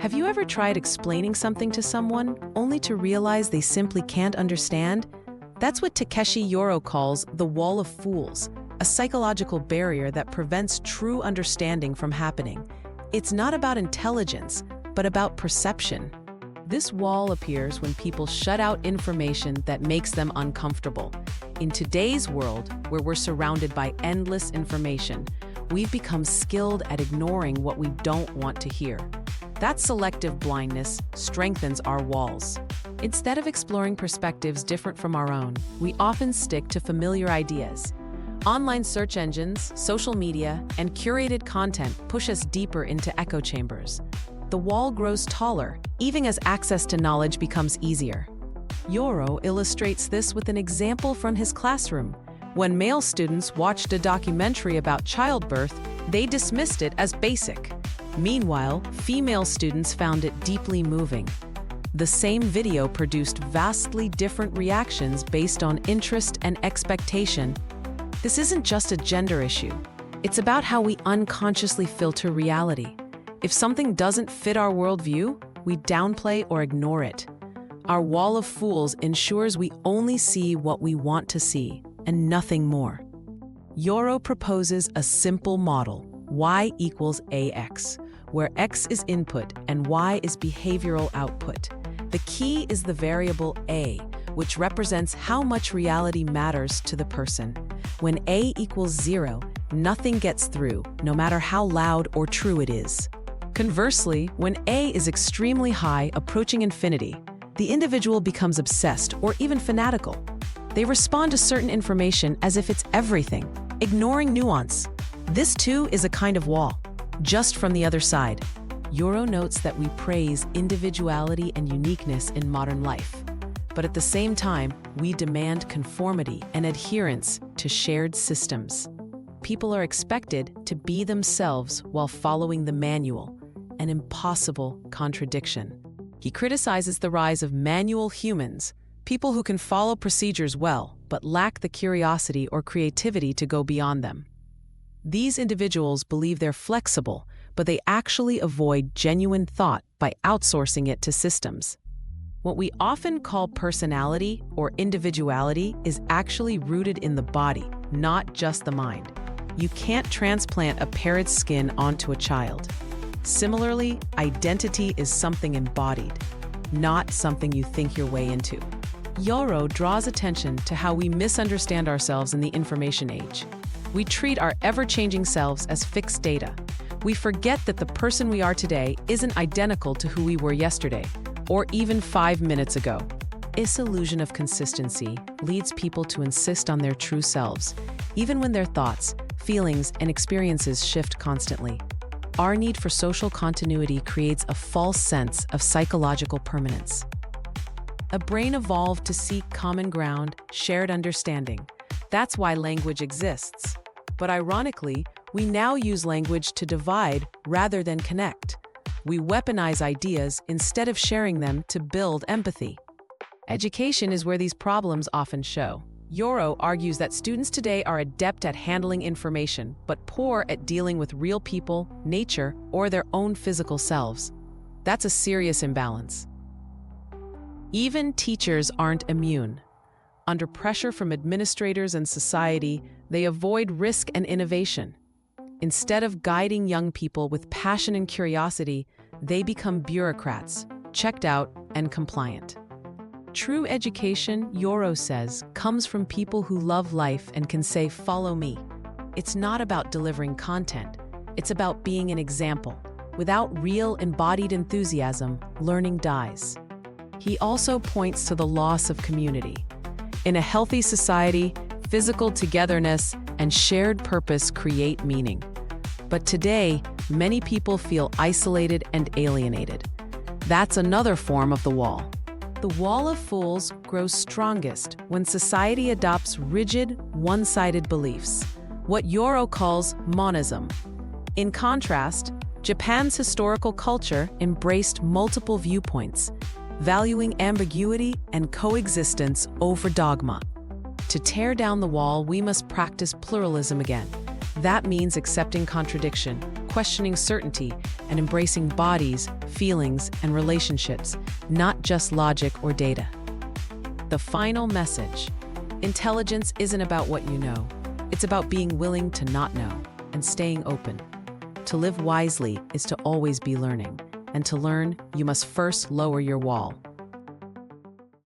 Have you ever tried explaining something to someone only to realize they simply can't understand? That's what Takeshi Yoro calls the wall of fools, a psychological barrier that prevents true understanding from happening. It's not about intelligence, but about perception. This wall appears when people shut out information that makes them uncomfortable. In today's world, where we're surrounded by endless information, we've become skilled at ignoring what we don't want to hear. That selective blindness strengthens our walls. Instead of exploring perspectives different from our own, we often stick to familiar ideas. Online search engines, social media, and curated content push us deeper into echo chambers. The wall grows taller, even as access to knowledge becomes easier. Yoro illustrates this with an example from his classroom. When male students watched a documentary about childbirth, they dismissed it as basic. Meanwhile, female students found it deeply moving. The same video produced vastly different reactions based on interest and expectation. This isn't just a gender issue. It's about how we unconsciously filter reality. If something doesn't fit our worldview, we downplay or ignore it. Our wall of fools ensures we only see what we want to see, and nothing more. Yoro proposes a simple model, y equals ax, where x is input and y is behavioral output. The key is the variable a, which represents how much reality matters to the person. When a equals 0, nothing gets through, no matter how loud or true it is. Conversely, when a is extremely high, approaching infinity, the individual becomes obsessed or even fanatical. They respond to certain information as if it's everything, ignoring nuance. This too is a kind of wall, just from the other side. Yoro notes that we praise individuality and uniqueness in modern life, but at the same time, we demand conformity and adherence to shared systems. People are expected to be themselves while following the manual, an impossible contradiction. He criticizes the rise of manual humans, people who can follow procedures well, but lack the curiosity or creativity to go beyond them. These individuals believe they're flexible, but they actually avoid genuine thought by outsourcing it to systems. What we often call personality or individuality is actually rooted in the body, not just the mind. You can't transplant a parrot's skin onto a child. Similarly, identity is something embodied, not something you think your way into. Yoro draws attention to how we misunderstand ourselves in the information age. We treat our ever-changing selves as fixed data. We forget that the person we are today isn't identical to who we were yesterday, or even 5 minutes ago. This illusion of consistency leads people to insist on their true selves, even when their thoughts, feelings, and experiences shift constantly. Our need for social continuity creates a false sense of psychological permanence. A brain evolved to seek common ground, shared understanding. That's why language exists. But ironically, we now use language to divide rather than connect. We weaponize ideas instead of sharing them to build empathy. Education is where these problems often show. Yoro argues that students today are adept at handling information, but poor at dealing with real people, nature, or their own physical selves. That's a serious imbalance. Even teachers aren't immune. Under pressure from administrators and society, they avoid risk and innovation. Instead of guiding young people with passion and curiosity, they become bureaucrats, checked out and compliant. True education, Yoro says, comes from people who love life and can say, "Follow me." It's not about delivering content. It's about being an example. Without real embodied enthusiasm, learning dies. He also points to the loss of community. In a healthy society, physical togetherness and shared purpose create meaning. But today, many people feel isolated and alienated. That's another form of the wall. The wall of fools grows strongest when society adopts rigid, one-sided beliefs, what Yoro calls monism. In contrast, Japan's historical culture embraced multiple viewpoints, valuing ambiguity and coexistence over dogma. To tear down the wall, we must practice pluralism again. That means accepting contradiction, questioning certainty and embracing bodies, feelings, and relationships, not just logic or data. The final message: intelligence isn't about what you know. It's about being willing to not know and staying open. To live wisely is to always be learning, and to learn, you must first lower your wall.